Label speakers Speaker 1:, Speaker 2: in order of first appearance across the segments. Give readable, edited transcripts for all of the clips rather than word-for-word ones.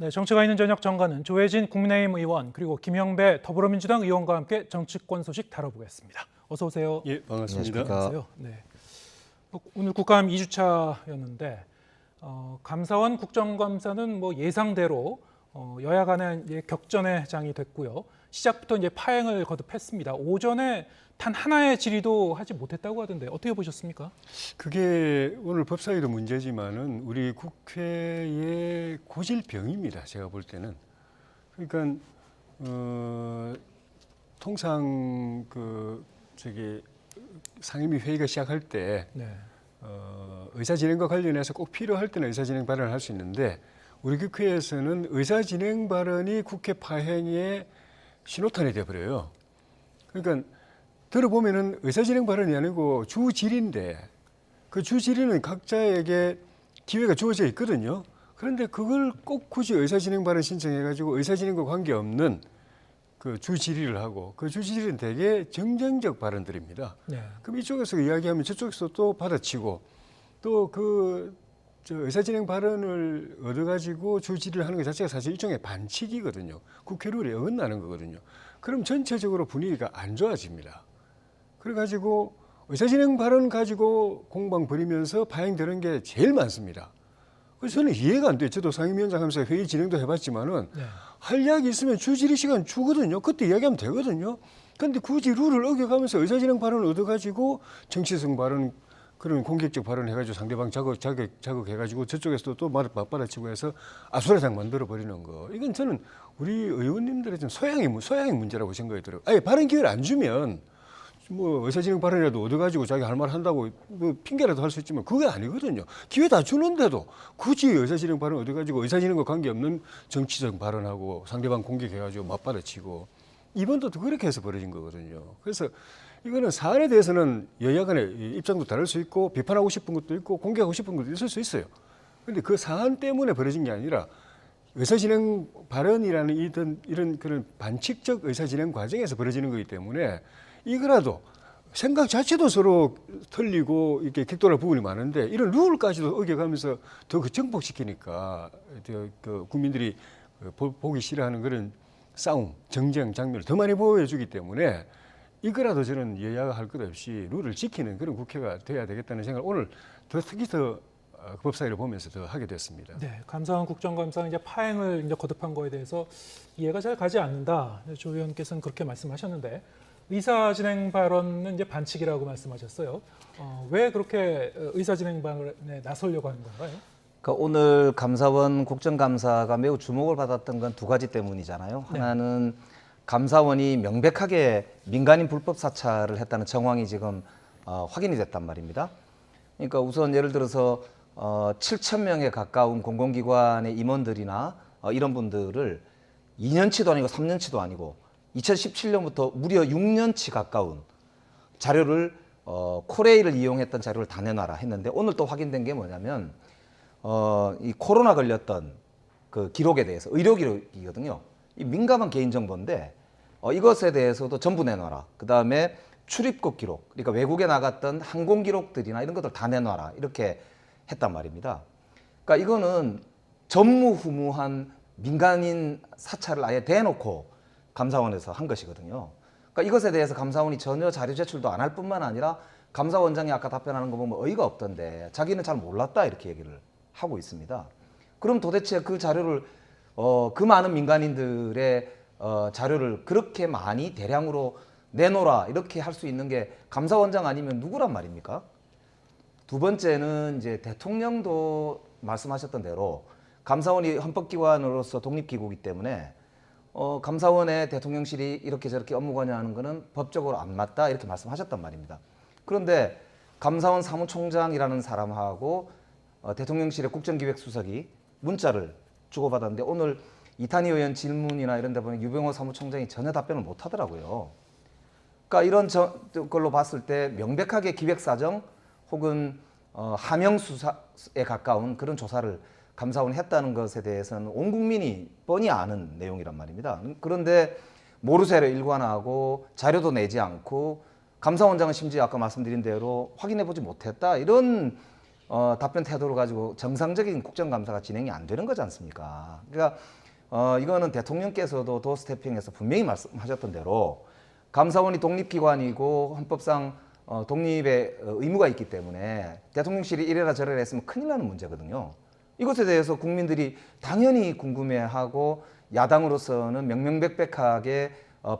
Speaker 1: 네, 정치가 있는 저녁 정가는 조혜진 국민의힘 의원 그리고 김영배 더불어민주당 의원과 함께 정치권 소식 다뤄보겠습니다. 어서 오세요.
Speaker 2: 예, 반갑습니다.
Speaker 1: 안녕하세요. 네. 오늘 국감 2주차였는데 감사원 국정감사는 뭐 예상대로 여야 간의 격전의 장이 됐고요. 시작부터 이제 파행을 거듭했습니다. 오전에 단 하나의 질의도 하지 못했다고 하던데 어떻게 보셨습니까?
Speaker 2: 그게 오늘 법사위도 문제지만은 우리 국회의 고질병입니다. 제가 볼 때는. 그러니까 통상 상임위 회의가 시작할 때
Speaker 1: 네.
Speaker 2: 의사진행과 관련해서 꼭 필요할 때는 의사진행 발언을 할 수 있는데 우리 국회에서는 의사진행 발언이 국회 파행의 신호탄이 돼버려요. 그러니까 들어보면은 의사진행 발언이 아니고 주질인데 그 주질의는 각자에게 기회가 주어져 있거든요. 그런데 그걸 꼭 굳이 의사진행 발언 신청해가지고 의사진행과 관계없는 그 주질의를 하고 그 주질의는 되게 정쟁적 발언들입니다.
Speaker 1: 네.
Speaker 2: 그럼 이쪽에서 이야기하면 저쪽에서 또 받아치고 또 의사진행 발언을 얻어가지고 주질의를 하는 것 자체가 사실 일종의 반칙이거든요. 국회 룰에 어긋나는 거거든요. 그럼 전체적으로 분위기가 안 좋아집니다. 그래가지고 의사진행 발언 가지고 공방 벌이면서 파행되는 게 제일 많습니다. 그래서 저는 이해가 안 돼요. 저도 상임위원장 하면서 회의 진행도 해봤지만은
Speaker 1: 네.
Speaker 2: 할 이야기 있으면 주질의 시간 주거든요. 그때 이야기하면 되거든요. 그런데 굳이 룰을 어겨가면서 의사진행 발언을 얻어가지고 정치성 발언 그런 공격적 발언 해가지고 상대방 자극해가지고 저쪽에서도 또 맞받아치고 해서 아수라장 만들어 버리는 거. 이건 저는 우리 의원님들의 좀 소양의 문제라고 생각이 들어요. 아예 발언 기회를 안 주면 뭐 의사진행 발언이라도 얻어가지고 자기 할 말 한다고 뭐 핑계라도 할 수 있지만 그게 아니거든요. 기회 다 주는데도 굳이 의사진행 발언 얻어가지고 의사진행과 관계없는 정치적 발언하고 상대방 공격해가지고 맞받아치고 이번도 그렇게 해서 벌어진 거거든요. 그래서 이거는 사안에 대해서는 여야 간의 입장도 다를 수 있고 비판하고 싶은 것도 있고 공격하고 싶은 것도 있을 수 있어요. 그런데 그 사안 때문에 벌어진 게 아니라 의사진행 발언이라는 이런 그런 반칙적 의사진행 과정에서 벌어지는 거기 때문에 이거라도 생각 자체도 서로 틀리고 이렇게 격돌할 부분이 많은데 이런 룰까지도 어겨가면서 더 정복시키니까 그 국민들이 보기 싫어하는 그런 싸움, 정쟁 장면을 더 많이 보여주기 때문에 이거라도 저는 여야가 할 것 없이 룰을 지키는 그런 국회가 돼야 되겠다는 생각을 오늘 특히 더 법사위를 보면서 더 하게 됐습니다.
Speaker 1: 네, 감사원 국정감사 이제 파행을 이제 거듭한 거에 대해서 이해가 잘 가지 않는다. 조 의원께서는 그렇게 말씀하셨는데 의사진행 발언은 이제 반칙이라고 말씀하셨어요. 왜 그렇게 의사진행 발언에 나서려고 하는 건가요?
Speaker 3: 그러니까 오늘 감사원 국정감사가 매우 주목을 받았던 건 두 가지 때문이잖아요.
Speaker 1: 네.
Speaker 3: 하나는 감사원이 명백하게 민간인 불법 사찰을 했다는 정황이 지금 확인이 됐단 말입니다. 그러니까 우선 예를 들어서 7천 명에 가까운 공공기관의 임원들이나 이런 분들을 2년치도 아니고 3년치도 아니고 2017년부터 무려 6년치 가까운 자료를 코레일을 이용했던 자료를 다 내놔라 했는데 오늘 또 확인된 게 뭐냐면 이 코로나 걸렸던 그 기록에 대해서 의료 기록이거든요. 이 민감한 개인정보인데 이것에 대해서도 전부 내놔라. 그 다음에 출입국 기록, 그러니까 외국에 나갔던 항공 기록들이나 이런 것들 다 내놔라. 이렇게 했단 말입니다. 그러니까 이거는 전무후무한 민간인 사찰을 아예 대놓고 감사원에서 한 것이거든요. 그러니까 이것에 대해서 감사원이 전혀 자료 제출도 안 할 뿐만 아니라 감사원장이 아까 답변하는 거 보면 어이가 없던데 자기는 잘 몰랐다 이렇게 얘기를 하고 있습니다. 그럼 도대체 그 자료를 그 많은 민간인들의 자료를 그렇게 많이 대량으로 내놓으라 이렇게 할 수 있는 게 감사원장 아니면 누구란 말입니까? 두 번째는 이제 대통령도 말씀하셨던 대로 감사원이 헌법기관으로서 독립기구이기 때문에 감사원의 대통령실이 이렇게 저렇게 업무 관여하는 것은 법적으로 안 맞다 이렇게 말씀하셨단 말입니다. 그런데 감사원 사무총장이라는 사람하고 대통령실의 국정기획수석이 문자를 주고받았는데 오늘 이탄희 의원 질문이나 이런 데 보면 유병호 사무총장이 전혀 답변을 못 하더라고요. 그러니까 이런 걸로 봤을 때 명백하게 기획사정 혹은 하명수사에 가까운 그런 조사를 감사원이 했다는 것에 대해서는 온 국민이 뻔히 아는 내용이란 말입니다. 그런데 모르쇠로 일관하고 자료도 내지 않고 감사원장은 심지어 아까 말씀드린 대로 확인해보지 못했다 이런 답변 태도를 가지고 정상적인 국정감사가 진행이 안 되는 거지 않습니까? 그러니까 이거는 대통령께서도 도스태핑에서 분명히 말씀하셨던 대로 감사원이 독립기관이고 헌법상 독립의 의무가 있기 때문에 대통령실이 이래라 저래라 했으면 큰일 나는 문제거든요. 이것에 대해서 국민들이 당연히 궁금해하고 야당으로서는 명명백백하게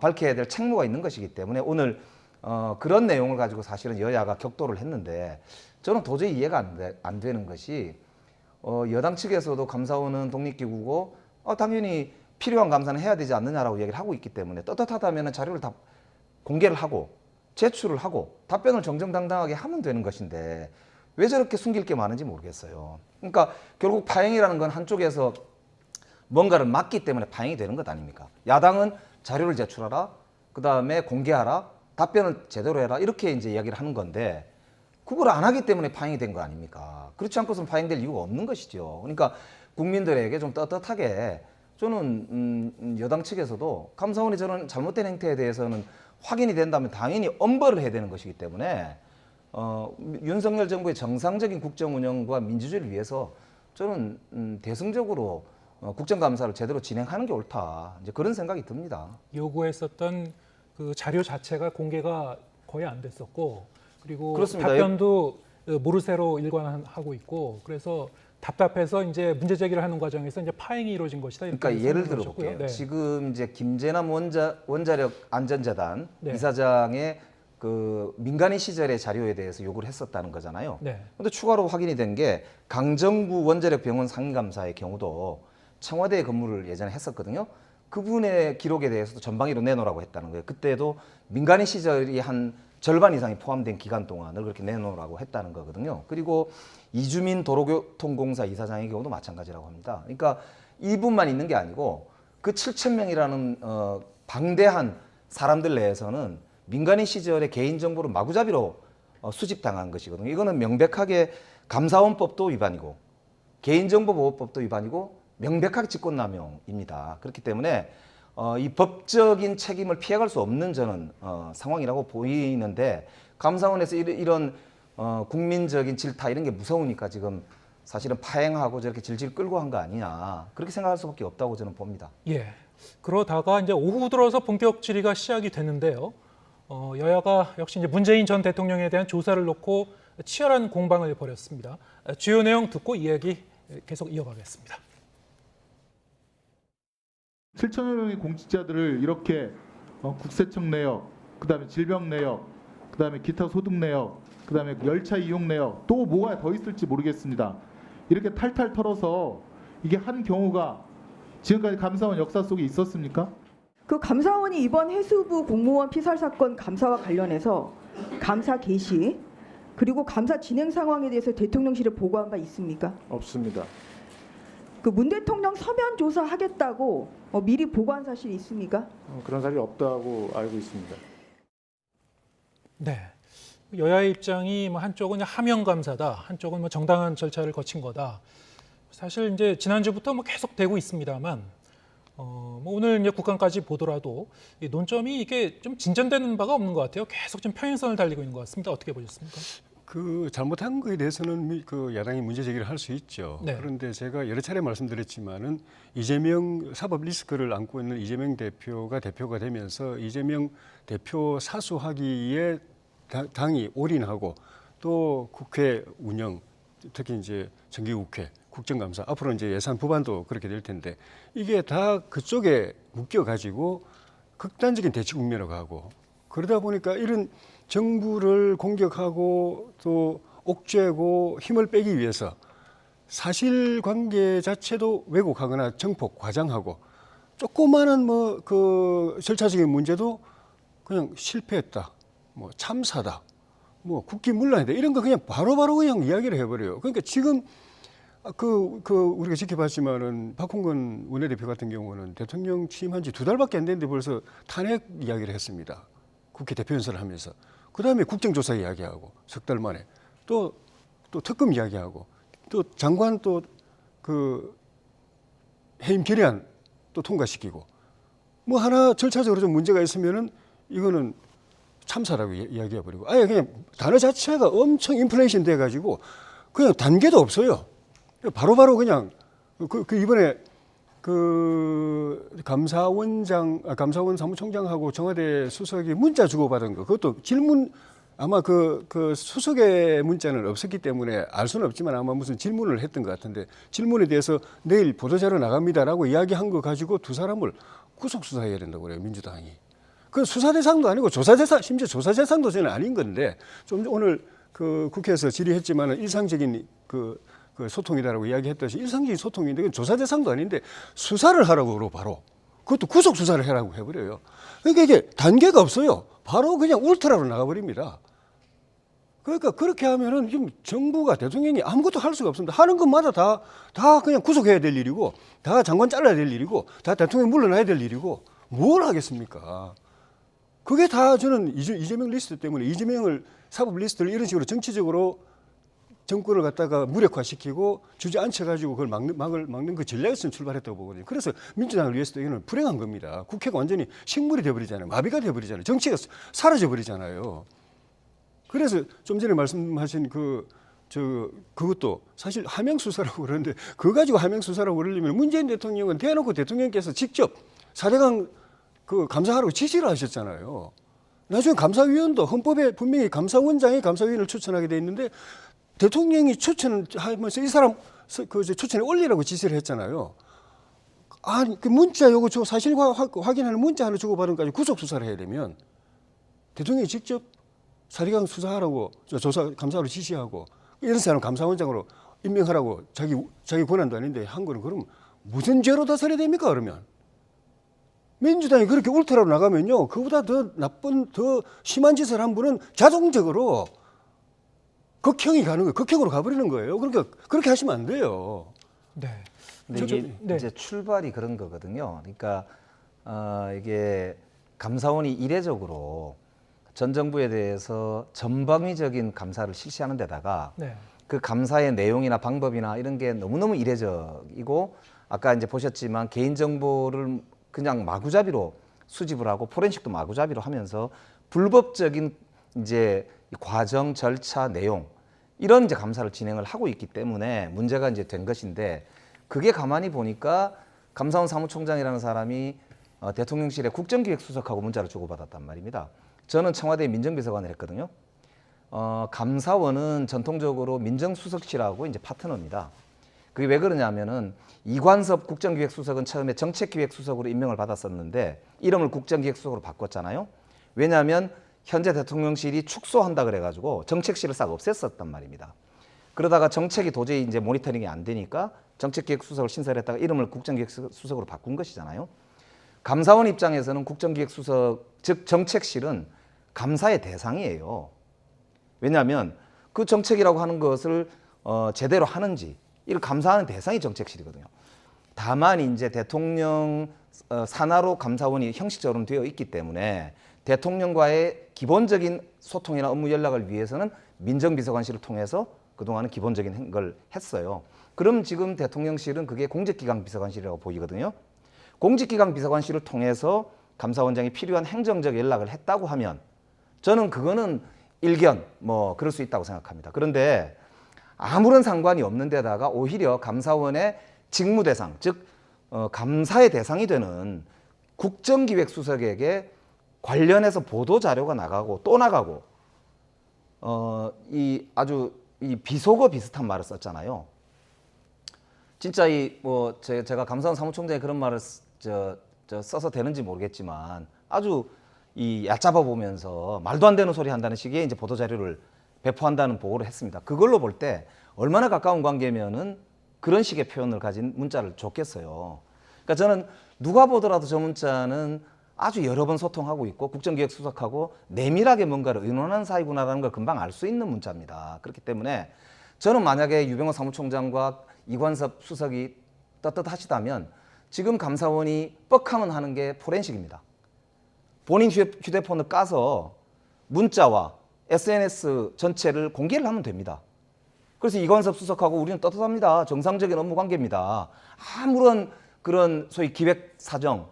Speaker 3: 밝혀야 될 책무가 있는 것이기 때문에 오늘 그런 내용을 가지고 사실은 여야가 격돌을 했는데 저는 도저히 이해가 안 되는 것이 여당 측에서도 감사원은 독립기구고 당연히 필요한 감사는 해야 되지 않느냐라고 얘기를 하고 있기 때문에 떳떳하다면 자료를 다 공개를 하고 제출을 하고 답변을 정정당당하게 하면 되는 것인데 왜 저렇게 숨길 게 많은지 모르겠어요. 그러니까 결국 파행이라는 건 한쪽에서 뭔가를 막기 때문에 파행이 되는 것 아닙니까? 야당은 자료를 제출하라, 그 다음에 공개하라, 답변을 제대로 해라 이렇게 이제 이야기를 하는 건데 그걸 안 하기 때문에 파행이 된 거 아닙니까? 그렇지 않고서는 파행될 이유가 없는 것이죠. 그러니까 국민들에게 좀 떳떳하게 저는 여당 측에서도 감사원이 저런 잘못된 행태에 대해서는 확인이 된다면 당연히 엄벌을 해야 되는 것이기 때문에 윤석열 정부의 정상적인 국정 운영과 민주주의를 위해서 저는 대승적으로 국정감사를 제대로 진행하는 게 옳다. 이제 그런 생각이 듭니다.
Speaker 1: 요구했었던 그 자료 자체가 공개가 거의 안 됐었고 그리고
Speaker 3: 그렇습니다.
Speaker 1: 답변도 모르쇠로 일관하고 있고 그래서 답답해서 이제 문제 제기를 하는 과정에서 이제 파행이 이루어진 것이다. 이렇게
Speaker 3: 그러니까 예를
Speaker 1: 설명을
Speaker 3: 들어볼게요.
Speaker 1: 하셨고요. 네.
Speaker 3: 지금 이제 김재남 원자력 안전재단
Speaker 1: 네.
Speaker 3: 이사장의 그 민간인 시절의 자료에 대해서 요구를 했었다는 거잖아요.
Speaker 1: 네.
Speaker 3: 그런데 추가로 확인이 된 게 강정구 원자력 병원 상임감사의 경우도 청와대에 근무를 예전에 했었거든요. 그분의 기록에 대해서도 전방위로 내놓으라고 했다는 거예요. 그때도 민간인 시절이 한 절반 이상이 포함된 기간 동안을 그렇게 내놓으라고 했다는 거거든요. 그리고 이주민 도로교통공사 이사장의 경우도 마찬가지라고 합니다. 그러니까 이분만 있는 게 아니고 그 7,000명이라는 방대한 사람들 내에서는 민간인 시절의 개인정보를 마구잡이로 수집당한 것이거든요. 이거는 명백하게 감사원법도 위반이고 개인정보보호법도 위반이고 명백하게 직권남용입니다. 그렇기 때문에 이 법적인 책임을 피해갈 수 없는 저는 상황이라고 보이는데 감사원에서 이런 국민적인 질타 이런 게 무서우니까 지금 사실은 파행하고 저렇게 질질 끌고 한 거 아니냐 그렇게 생각할 수밖에 없다고 저는 봅니다.
Speaker 1: 예. 그러다가 이제 오후 들어서 본격 질의가 시작이 됐는데요. 여야가 역시 이제 문재인 전 대통령에 대한 조사를 놓고 치열한 공방을 벌였습니다. 주요 내용 듣고 이야기 계속 이어가겠습니다.
Speaker 4: 7천여 명의 공직자들을 이렇게 국세청 내역, 그다음에 질병 내역, 그다음에 기타 소득 내역, 그다음에 열차 이용 내역 또 뭐가 더 있을지 모르겠습니다. 이렇게 탈탈 털어서 이게 한 경우가 지금까지 감사원 역사 속에 있었습니까?
Speaker 5: 그 감사원이 이번 해수부 공무원 피살 사건 감사와 관련해서 감사 개시 그리고 감사 진행 상황에 대해서 대통령실에 보고한 바 있습니까?
Speaker 4: 없습니다.
Speaker 5: 그 문 대통령 서면 조사하겠다고 미리 보고한 사실이 있습니까?
Speaker 4: 그런 사실이 없다고 알고 있습니다.
Speaker 1: 네. 여야의 입장이 뭐 한쪽은 하명 감사다, 한쪽은 뭐 정당한 절차를 거친 거다. 사실 이제 지난주부터 뭐 계속 되고 있습니다만, 뭐 오늘 이제 국감까지 보더라도 이 논점이 이게 좀 진전되는 바가 없는 것 같아요. 계속 좀 평행선을 달리고 있는 것 같습니다. 어떻게 보셨습니까?
Speaker 2: 그 잘못한 거에 대해서는 그 야당이 문제 제기를 할 수 있죠.
Speaker 1: 네.
Speaker 2: 그런데 제가 여러 차례 말씀드렸지만은 이재명 사법 리스크를 안고 있는 이재명 대표가 되면서 이재명 대표 사수하기에 당이 올인하고 또 국회 운영, 특히 이제 정기국회, 국정감사, 앞으로 이제 예산 부반도 그렇게 될 텐데 이게 다 그쪽에 묶여가지고 극단적인 대치 국면으로 가고 그러다 보니까 이런 정부를 공격하고 또 옥죄고 힘을 빼기 위해서 사실관계 자체도 왜곡하거나 정폭, 과장하고 조그마한 뭐 그 절차적인 문제도 그냥 실패했다, 뭐 참사다, 뭐 국기문란이다 이런 거 그냥 바로바로 그냥 이야기를 해버려요. 그러니까 지금 우리가 지켜봤지만은 박홍근 원내대표 같은 경우는 대통령 취임한 지 2달밖에 안 됐는데 벌써 탄핵 이야기를 했습니다. 국회 대표연설을 하면서. 그 다음에 국정조사 이야기하고 석 달 만에 또 특검 이야기하고 또 장관 또 그 해임 결의안 또 통과시키고 뭐 하나 절차적으로 좀 문제가 있으면은 이거는 참사라고 이야기해버리고 아예 그냥 단어 자체가 엄청 인플레이션 돼가지고 그냥 단계도 없어요. 바로바로 그냥 이번에 감사원 사무총장하고 청와대 수석이 문자 주고받은 거, 그것도 질문, 아마 그 수석의 문자는 없었기 때문에 알 수는 없지만 아마 무슨 질문을 했던 것 같은데, 질문에 대해서 내일 보도자료 나갑니다라고 이야기한 거 가지고 두 사람을 구속 수사해야 된다고 그래요, 민주당이. 그 수사 대상도 아니고 조사 대상, 심지어 조사 대상도 저는 아닌 건데, 좀 오늘 그 국회에서 질의했지만은 일상적인 그 소통이다라고 이야기했듯이 일상적인 소통인데, 그건 조사 대상도 아닌데 수사를 하라고 그러고 바로 그것도 구속 수사를 해라고 해버려요. 그러니까 이게 단계가 없어요. 바로 그냥 울트라로 나가버립니다. 그러니까 그렇게 하면은 지금 정부가, 대통령이 아무것도 할 수가 없습니다. 하는 것마다 다 그냥 구속해야 될 일이고, 다 장관 잘라야 될 일이고, 다 대통령 물러나야 될 일이고, 뭘 하겠습니까? 그게 다 저는 이재명 리스트 때문에, 이재명을 사법 리스트를 이런 식으로 정치적으로 정권을 갖다가 무력화시키고 주저앉혀가지고 그걸 막는 그 전략에서 출발했다고 보거든요. 그래서 민주당을 위해서도 이거는 불행한 겁니다. 국회가 완전히 식물이 돼버리잖아요. 마비가 돼버리잖아요. 정치가 사라져버리잖아요. 그래서 좀 전에 말씀하신 그것도 사실 하명수사라고 그러는데, 그거 가지고 하명수사라고 그러려면 문재인 대통령은 대놓고 대통령께서 직접 4대강 감사하라고 지시를 하셨잖아요. 나중에 감사위원도 헌법에 분명히 감사원장이 감사위원을 추천하게 돼 있는데, 대통령이 추천하면서 이 사람 추천에 올리라고 지시를 했잖아요. 아니, 그 문자 요거 사실과 확인하는 문자 하나 주고받은 까지 구속 수사를 해야 되면 대통령이 직접 4대강 수사하라고 감사로 지시하고 이런 사람 감사원장으로 임명하라고 자기 권한도 아닌데 한 거는, 그럼 무슨 죄로 다스려야 됩니까? 그러면 민주당이 그렇게 울트라로 나가면요, 그보다 더 나쁜, 더 심한 짓을 한 분은 자동적으로 극형이 가는 거예요. 극형으로 가버리는 거예요. 그러니까 그렇게 하시면 안 돼요.
Speaker 1: 네.
Speaker 3: 근데 이게
Speaker 1: 네.
Speaker 3: 이제 출발이 그런 거거든요. 그러니까 이게 감사원이 이례적으로 전 정부에 대해서 전방위적인 감사를 실시하는 데다가
Speaker 1: 네.
Speaker 3: 그 감사의 내용이나 방법이나 이런 게 너무너무 이례적이고, 아까 이제 보셨지만 개인정보를 그냥 마구잡이로 수집을 하고 포렌식도 마구잡이로 하면서 불법적인 이제 과정, 절차, 내용, 이런 이제 감사를 진행을 하고 있기 때문에 문제가 이제 된 것인데, 그게 가만히 보니까 감사원 사무총장이라는 사람이 대통령실에 국정기획수석하고 문자를 주고받았단 말입니다. 저는 청와대 민정비서관을 했거든요. 감사원은 전통적으로 민정수석실하고 이제 파트너입니다. 그게 왜 그러냐면은 이관섭 국정기획수석은 처음에 정책기획수석으로 임명을 받았었는데 이름을 국정기획수석으로 바꿨잖아요. 왜냐하면 현재 대통령실이 축소한다 그래가지고 정책실을 싹 없앴었단 말입니다. 그러다가 정책이 도저히 이제 모니터링이 안 되니까 정책기획수석을 신설했다가 이름을 국정기획수석으로 바꾼 것이잖아요. 감사원 입장에서는 국정기획수석, 즉 정책실은 감사의 대상이에요. 왜냐하면 그 정책이라고 하는 것을 제대로 하는지 이를 감사하는 대상이 정책실이거든요. 다만 이제 대통령 산하로 감사원이 형식적으로 되어 있기 때문에 대통령과의 기본적인 소통이나 업무 연락을 위해서는 민정비서관실을 통해서 그동안은 기본적인 걸 했어요. 그럼 지금 대통령실은 그게 공직기강 비서관실이라고 보이거든요. 공직기강 비서관실을 통해서 감사원장이 필요한 행정적 연락을 했다고 하면 저는 그거는 일견 뭐 그럴 수 있다고 생각합니다. 그런데 아무런 상관이 없는 데다가 오히려 감사원의 직무 대상, 즉 감사의 대상이 되는 국정기획수석에게 관련해서 보도 자료가 나가고 또 나가고 이 아주 이 비속어 비슷한 말을 썼잖아요. 진짜 제가 감사원 사무총장이 그런 말을 써서 되는지 모르겠지만 아주 이 얕잡아 보면서 말도 안 되는 소리 한다는 식의 이제 보도 자료를 배포한다는 보고를 했습니다. 그걸로 볼 때 얼마나 가까운 관계면은 그런 식의 표현을 가진 문자를 줬겠어요. 그러니까 저는 누가 보더라도 저 문자는 아주 여러 번 소통하고 있고 국정기획수석하고 내밀하게 뭔가를 의논하는 사이구나라는 걸 금방 알 수 있는 문자입니다. 그렇기 때문에 저는 만약에 유병호 사무총장과 이관섭 수석이 떳떳하시다면 지금 감사원이 뻑하면 하는 게 포렌식입니다. 본인 휴대폰을 까서 문자와 SNS 전체를 공개를 하면 됩니다. 그래서 이관섭 수석하고 우리는 떳떳합니다. 정상적인 업무 관계입니다. 아무런 그런 소위 기획 사정,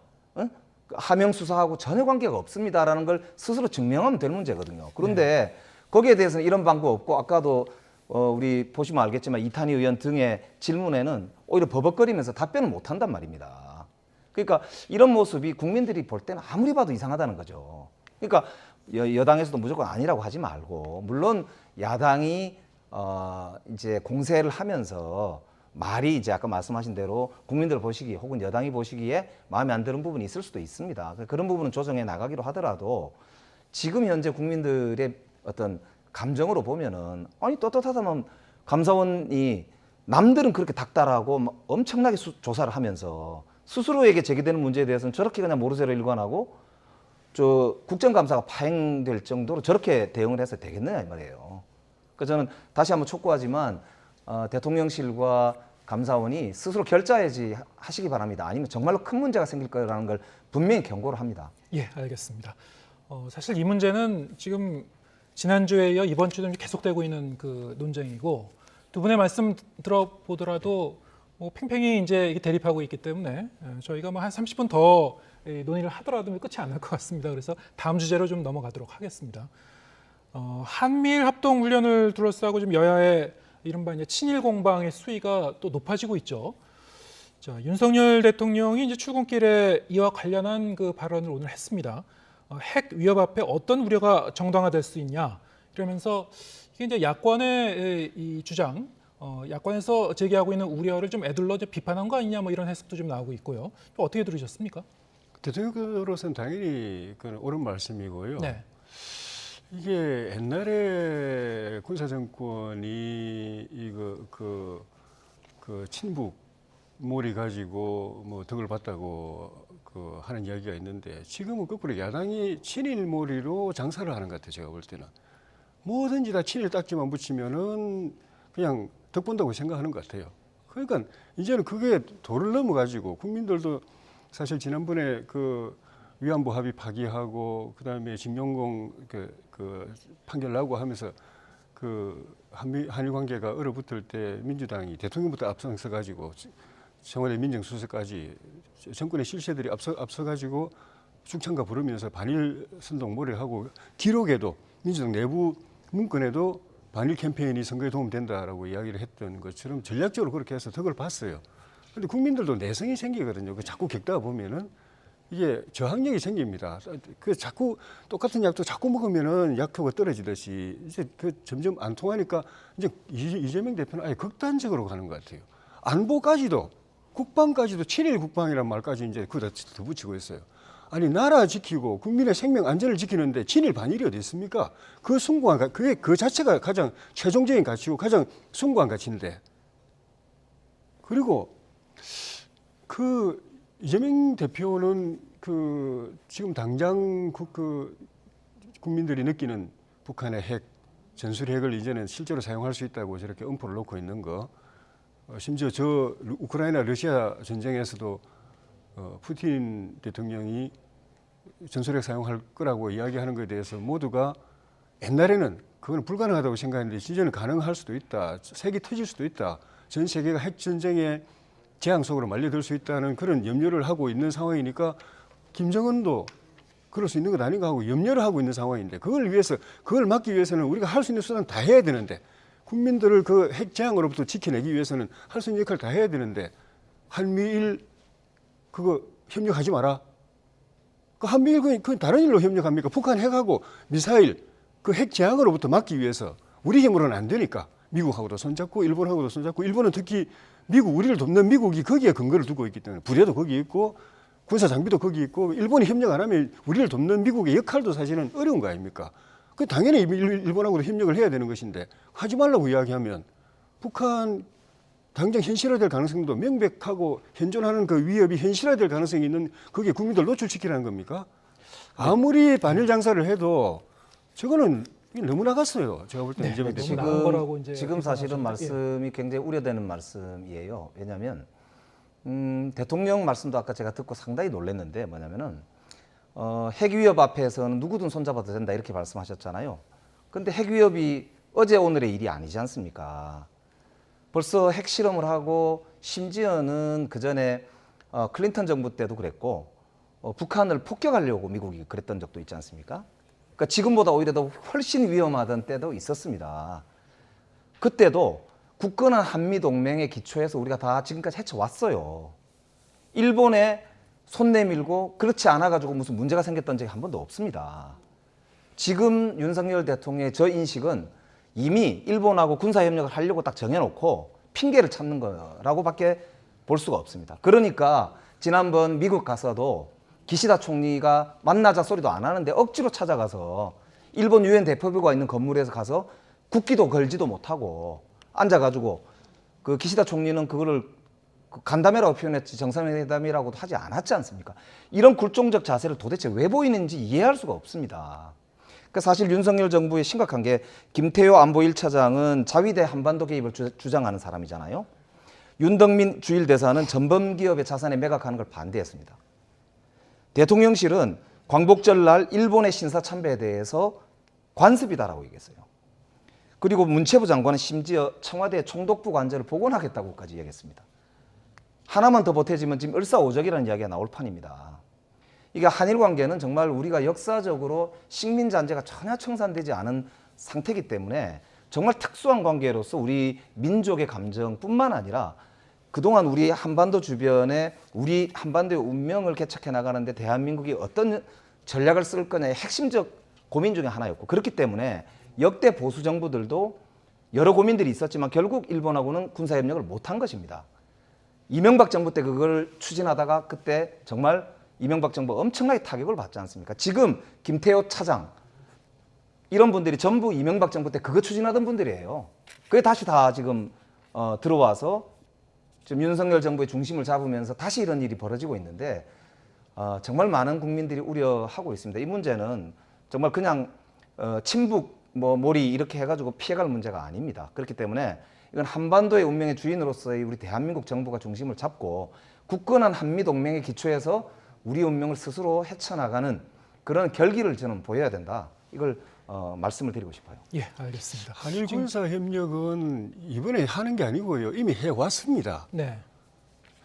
Speaker 3: 하명 수사하고 전혀 관계가 없습니다라는 걸 스스로 증명하면 될 문제거든요. 그런데 거기에 대해서는 이런 방법 없고 아까도 우리 보시면 알겠지만 이탄희 의원 등의 질문에는 오히려 버벅거리면서 답변을 못 한단 말입니다. 그러니까 이런 모습이 국민들이 볼 때는 아무리 봐도 이상하다는 거죠. 그러니까 여당에서도 무조건 아니라고 하지 말고, 물론 야당이 이제 공세를 하면서 말이 이제 아까 말씀하신 대로 국민들 보시기에 혹은 여당이 보시기에 마음에 안 드는 부분이 있을 수도 있습니다. 그런 부분은 조정해 나가기로 하더라도 지금 현재 국민들의 어떤 감정으로 보면은 아니 떳떳하다면 감사원이 남들은 그렇게 닥달하고 막 엄청나게 조사를 하면서 스스로에게 제기되는 문제에 대해서는 저렇게 그냥 모르쇠로 일관하고 저 국정감사가 파행될 정도로 저렇게 대응을 해서 되겠느냐 이 말이에요. 그래서 저는 다시 한번 촉구하지만 대통령실과 감사원이 스스로 결자해지 하시기 바랍니다. 아니면 정말로 큰 문제가 생길 거라는 걸 분명히 경고를 합니다.
Speaker 1: 예, 알겠습니다. 사실 이 문제는 지금 지난주에 이어 이번 주도 계속되고 있는 그 논쟁이고, 두 분의 말씀 들어보더라도 뭐 팽팽히 이제 대립하고 있기 때문에 저희가 뭐 한 30분 더 논의를 하더라도 끝이 안 날 것 같습니다. 그래서 다음 주제로 좀 넘어가도록 하겠습니다. 한미일 합동 훈련을 둘러싸고 좀 여야의 이른바 이제 친일 공방의 수위가 또 높아지고 있죠. 자, 윤석열 대통령이 이제 출근길에 이와 관련한 그 발언을 오늘 했습니다. 핵 위협 앞에 어떤 우려가 정당화될 수 있냐 이러면서 이게 이제 야권의 이 주장, 야권에서 제기하고 있는 우려를 좀 애둘러 이제 비판한 거 아니냐 뭐 이런 해석도 좀 나오고 있고요. 또 어떻게 들으셨습니까?
Speaker 2: 대통령으로서는 당연히 그건 옳은 말씀이고요.
Speaker 1: 네.
Speaker 2: 이게 옛날에 군사 정권이 이거 그 친북 몰이 가지고 뭐 덕을 봤다고 그 하는 이야기가 있는데, 지금은 거꾸로 야당이 친일 몰이로 장사를 하는 것 같아요. 제가 볼 때는 뭐든지 다 친일 딱지만 붙이면은 그냥 덕 본다고 생각하는 것 같아요. 그러니까 이제는 그게 도를 넘어가지고 국민들도 사실 지난번에 그 위안부 합의 파기하고 그다음에 징용공 그 판결 나고 하면서 그 한일 관계가 얼어붙을 때 민주당이 대통령부터 앞서서 가지고 청와대 민정수석까지 정권의 실세들이 앞서 가지고 중창가 부르면서 반일 선동 몰이하고, 기록에도 민주당 내부 문건에도 반일 캠페인이 선거에 도움된다라고 이야기를 했던 것처럼 전략적으로 그렇게 해서 덕을 봤어요. 그런데 국민들도 내성이 생기거든요. 그 자꾸 겪다 보면은 이게 저항력이 생깁니다. 그 자꾸 똑같은 약도 자꾸 먹으면은 약효가 떨어지듯이 이제 그 점점 안 통하니까 이제 이재명 대표는 아예 극단적으로 가는 것 같아요. 안보까지도 국방까지도 친일 국방이란 말까지 이제 그다 더 붙이고 있어요. 아니 나라 지키고 국민의 생명 안전을 지키는데 친일 반일이 어디 있습니까? 그 숭고한 그게 그 자체가 가장 최종적인 가치고 가장 숭고한 가치인데. 그리고 그 이재명 대표는 그 지금 당장 국민들이 느끼는 북한의 핵, 전술 핵을 이제는 실제로 사용할 수 있다고 저렇게 엄포를 놓고 있는 거, 심지어 저 우크라이나 러시아 전쟁에서도 푸틴 대통령이 전술핵 사용할 거라고 이야기하는 것에 대해서 모두가 옛날에는 그건 불가능하다고 생각했는데 이제는 가능할 수도 있다, 핵이 터질 수도 있다, 전 세계가 핵 전쟁의 재앙 속으로 말려들 수 있다는 그런 염려를 하고 있는 상황이니까 김정은도 그럴 수 있는 것 아닌가 하고 염려를 하고 있는 상황인데, 그걸 막기 위해서는 우리가 할 수 있는 수단 다 해야 되는데, 국민들을 그 핵 재앙으로부터 지켜내기 위해서는 할 수 있는 역할을 다 해야 되는데, 한미일 그거 협력하지 마라. 그 한미일 그 다른 일로 협력합니까? 북한 핵하고 미사일 그 핵 재앙으로부터 막기 위해서 우리 힘으로는 안 되니까 미국하고도 손잡고 일본하고도 손잡고, 일본은 특히 우리를 돕는 미국이 거기에 근거를 두고 있기 때문에 부대도 거기 있고 군사 장비도 거기 있고, 일본이 협력 안 하면 우리를 돕는 미국의 역할도 사실은 어려운 거 아닙니까? 그 당연히 일본하고도 협력을 해야 되는 것인데 하지 말라고 이야기하면 북한 당장 현실화될 가능성도 명백하고 현존하는 그 위협이 현실화될 가능성이 있는, 거기에 국민들 노출시키라는 겁니까? 아무리 반일 장사를 해도 저거는 너무 나갔어요. 제가 볼 때는 이재명 대표.
Speaker 1: 나간 거라고 이제
Speaker 3: 지금 사실은
Speaker 1: 비판하시는데,
Speaker 3: 말씀이 굉장히 우려되는 말씀이에요. 왜냐하면 대통령 말씀도 아까 제가 듣고 상당히 놀랐는데, 뭐냐면은 핵 위협 앞에서는 누구든 손잡아도 된다 이렇게 말씀하셨잖아요. 그런데 핵 위협이 어제 오늘의 일이 아니지 않습니까? 벌써 핵 실험을 하고, 심지어는 그 전에 클린턴 정부 때도 그랬고 북한을 폭격하려고 미국이 그랬던 적도 있지 않습니까? 그러니까 지금보다 오히려 더 훨씬 위험하던 때도 있었습니다. 그때도 굳건한 한미 동맹의 기초에서 우리가 다 지금까지 헤쳐왔어요. 일본에 손 내밀고 그렇지 않아 가지고 무슨 문제가 생겼던 적이 한 번도 없습니다. 지금 윤석열 대통령의 저 인식은 이미 일본하고 군사협력을 하려고 딱 정해놓고 핑계를 찾는 거라고밖에 볼 수가 없습니다. 그러니까 지난번 미국 가서도 기시다 총리가 만나자 소리도 안 하는데 억지로 찾아가서 일본 유엔 대표부가 있는 건물에서 가서 국기도 걸지도 못하고 앉아가지고 그 기시다 총리는 그거를 간담회라고 표현했지 정상회담이라고도 하지 않았지 않습니까? 이런 굴종적 자세를 도대체 왜 보이는지 이해할 수가 없습니다. 그러니까 사실 윤석열 정부의 심각한 게 김태효 안보 1차장은 자위대 한반도 개입을 주장하는 사람이잖아요. 윤덕민 주일대사는 전범기업의 자산에 매각하는 걸 반대했습니다. 대통령실은 광복절 날 일본의 신사 참배에 대해서 관습이다라고 얘기했어요. 그리고 문체부 장관은 심지어 청와대 총독부 관저를 복원하겠다고까지 얘기했습니다. 하나만 더 보태지면 지금 을사오적이라는 이야기가 나올 판입니다. 이게 한일 관계는 정말 우리가 역사적으로 식민 잔재가 전혀 청산되지 않은 상태이기 때문에 정말 특수한 관계로서 우리 민족의 감정뿐만 아니라 그동안 우리 한반도 주변에 우리 한반도의 운명을 개척해 나가는데 대한민국이 어떤 전략을 쓸 거냐의 핵심적 고민 중에 하나였고, 그렇기 때문에 역대 보수 정부들도 여러 고민들이 있었지만 결국 일본하고는 군사협력을 못한 것입니다. 이명박 정부 때 그걸 추진하다가 그때 정말 이명박 정부 엄청나게 타격을 받지 않습니까? 지금 김태효 차장 이런 분들이 전부 이명박 정부 때 그거 추진하던 분들이에요. 그게 다시 다 지금 들어와서 지금 윤석열 정부의 중심을 잡으면서 다시 이런 일이 벌어지고 있는데 정말 많은 국민들이 우려하고 있습니다. 이 문제는 정말 그냥 친북 몰이 이렇게 해가지고 피해갈 문제가 아닙니다. 그렇기 때문에 이건 한반도의 운명의 주인으로서의 우리 대한민국 정부가 중심을 잡고 굳건한 한미동맹의 기초에서 우리 운명을 스스로 헤쳐나가는 그런 결기를 저는 보여야 된다. 이걸 말씀을 드리고 싶어요.
Speaker 1: 예, 알겠습니다.
Speaker 2: 한일 군사 협력은 이번에 하는 게 아니고요. 이미 해왔습니다.
Speaker 1: 네.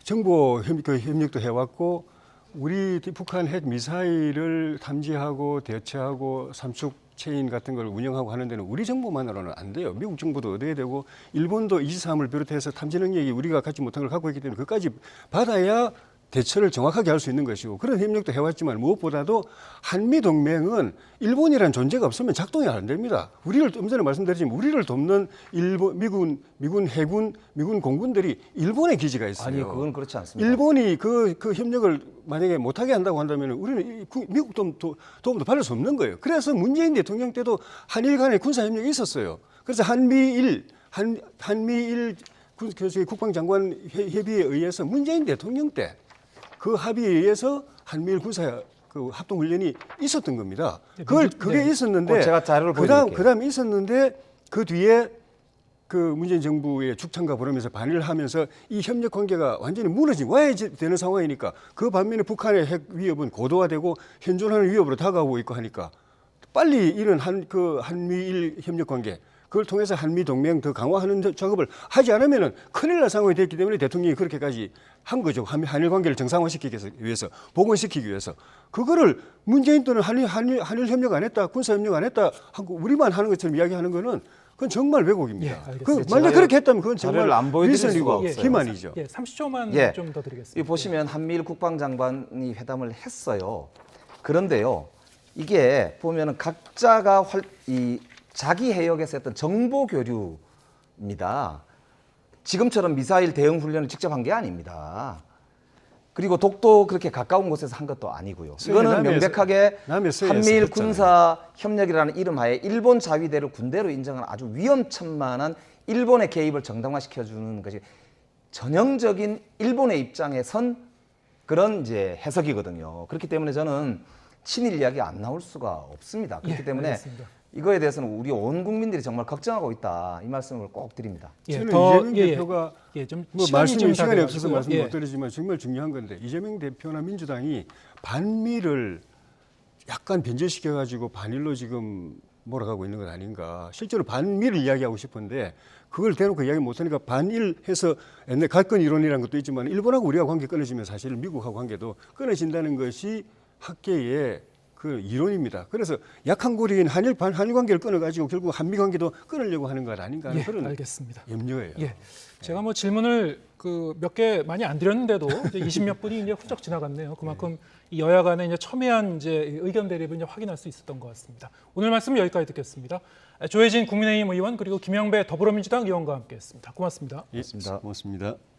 Speaker 2: 정보 협력도 해왔고 우리 북한 핵 미사일을 탐지하고 대처하고 삼축 체인 같은 걸 운영하고 하는 데는 우리 정부만으로는 안 돼요. 미국 정부도 얻어야 되고 일본도 이지스함을 비롯해서 탐지 능력이 우리가 갖지 못한 걸 갖고 있기 때문에 그까지 받아야 대처를 정확하게 할 수 있는 것이고 그런 협력도 해왔지만 무엇보다도 한미동맹은 일본이라는 존재가 없으면 작동이 안 됩니다. 우리를 좀 전에 말씀드렸지만 우리를 돕는 일본, 미군 해군, 미군 공군들이 일본에 기지가 있어요.
Speaker 3: 아니, 그건 그렇지 않습니다.
Speaker 2: 일본이 그 협력을 만약에 못하게 한다고 한다면 우리는 미국 도움도 받을 수 없는 거예요. 그래서 문재인 대통령 때도 한일 간의 군사협력이 있었어요. 그래서 한미일 국방장관 협의에 의해서 문재인 대통령 때 그 합의에 의해서 한미일 군사 합동훈련이 있었던 겁니다. 그게 있었는데
Speaker 3: 제가 자료를 보여드릴게요.
Speaker 2: 그다음에 있었는데 그 뒤에 그 문재인 정부의 죽창가 부르면서 반일을 하면서 이 협력 관계가 완전히 무너지고 와야 되는 상황이니까 그 반면에 북한의 핵 위협은 고도화되고 현존하는 위협으로 다가오고 있고 하니까 빨리 이런 한미일 협력 관계 그걸 통해서 한미 동맹 더 강화하는 작업을 하지 않으면은 큰일 날 상황이 됐기 때문에 대통령이 그렇게까지 한 거죠. 한일 관계를 정상화시키기 위해서, 복원시키기 위해서. 그거를 문재인 때는 한일 협력 안 했다, 군사 협력 안 했다 하고 우리만 하는 것처럼 이야기하는 거는 그건 정말 왜곡입니다.
Speaker 1: 예,
Speaker 2: 만약 그렇게 했다면 그건 정말
Speaker 3: 자료를 안 보여드릴 수가
Speaker 2: 위선이고
Speaker 3: 없어요.
Speaker 2: 기만이죠.
Speaker 1: 예, 30초만
Speaker 3: 예.
Speaker 1: 좀 더 드리겠습니다.
Speaker 3: 이 보시면 한미일 국방장관이 회담을 했어요. 그런데요, 이게 보면은 각자가 자기 해역에서 했던 정보 교류입니다. 지금처럼 미사일 대응 훈련을 직접 한 게 아닙니다. 그리고 독도 그렇게 가까운 곳에서 한 것도 아니고요. 이거는 명백하게 한미일 군사 협력이라는 이름하에 일본 자위대를 군대로 인정하는 아주 위험천만한 일본의 개입을 정당화시켜주는 것이 전형적인 일본의 입장에 선 그런 이제 해석이거든요. 그렇기 때문에 저는 친일 이야기 안 나올 수가 없습니다. 그렇기 때문에
Speaker 1: 알겠습니다.
Speaker 3: 이거에 대해서는 우리 온 국민들이 정말 걱정하고 있다. 이 말씀을 꼭 드립니다.
Speaker 2: 저는 이재명 대표가
Speaker 1: 좀
Speaker 2: 시간이 없어서 말씀 못
Speaker 1: 예.
Speaker 2: 드리지만 정말 중요한 건데 이재명 대표나 민주당이 반미를 약간 변제시켜가지고 반일로 지금 몰아가고 있는 것 아닌가. 실제로 반미를 이야기하고 싶은데 그걸 대놓고 이야기 못하니까 반일해서 옛날 갈권 이론이라는 것도 있지만 일본하고 우리가 관계 끊어지면 사실 미국하고 관계도 끊어진다는 것이 학계의 그 이론입니다. 그래서 약한 고리인 한일 관계를 끊어가지고 결국 한미 관계도 끊으려고 하는 것 아닌가 하는
Speaker 1: 예,
Speaker 2: 그런
Speaker 1: 알겠습니다.
Speaker 2: 염려예요.
Speaker 1: 예, 제가 뭐 질문을 그 몇 개 많이 안 드렸는데도 이제 20몇 분이 이제 훌쩍 지나갔네요. 그만큼 이 여야 간의 이제 첨예한 이제 의견 대립을 이제 확인할 수 있었던 것 같습니다. 오늘 말씀 여기까지 듣겠습니다. 조혜진 국민의힘 의원 그리고 김영배 더불어민주당 의원과 함께했습니다. 고맙습니다.
Speaker 2: 예, 고맙습니다.